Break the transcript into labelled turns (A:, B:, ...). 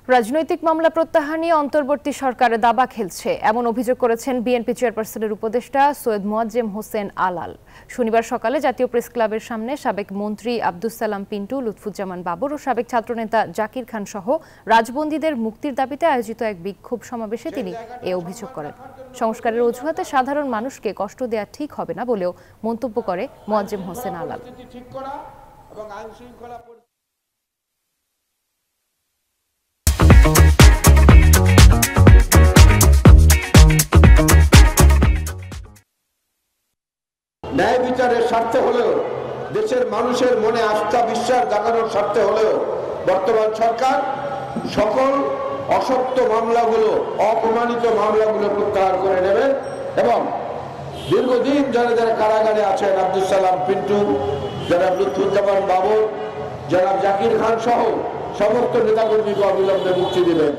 A: রাজনৈতিক মামলা প্রত্যাহার নিয়ে অন্তর্বর্তী সরকারে দাবা খেলছে এমন অভিযোগ করেছেন বিএনপি চেয়ারপারসনের উপদেষ্টা সৈয়দ মোয়াজ্জেম হোসেন আলাল। শনিবার সকালে জাতীয় প্রেস ক্লাবের সামনে সাবেক মন্ত্রী আব্দুস সালাম পিন্টু, লুৎফুজ্জামান বাবর ও সাবেক ছাত্রনেতা জাকির খান সহ রাজবন্দীদের মুক্তির দাবিতে আয়োজিত এক বিক্ষোভ সমাবেশে তিনি এ অভিযোগ করেন। সংস্কারের অজুহাতে সাধারণ মানুষকে কষ্ট দেওয়া ঠিক হবে না বলেও মন্তব্য করে মোয়াজ্জেম হোসেন আলাল।
B: ন্যায় বিচারের স্বার্থে হলেও, দেশের মানুষের মনে আস্থা বিশ্বাস জাগানোর স্বার্থে হলেও বর্তমান সরকার সকল অসত্য মামলাগুলো, অপ্রমাণিত মামলাগুলো প্রত্যাহার করে নেবেন এবং দীর্ঘদিন যারা যারা কারাগারে আছেন, আব্দুস সালাম পিন্টু, জনাব লুৎফুজ্জামান বাবর, জনাব জাকির খান সহ সমস্ত নেতাকর্মীকে অবিলম্বে মুক্তি দিবেন।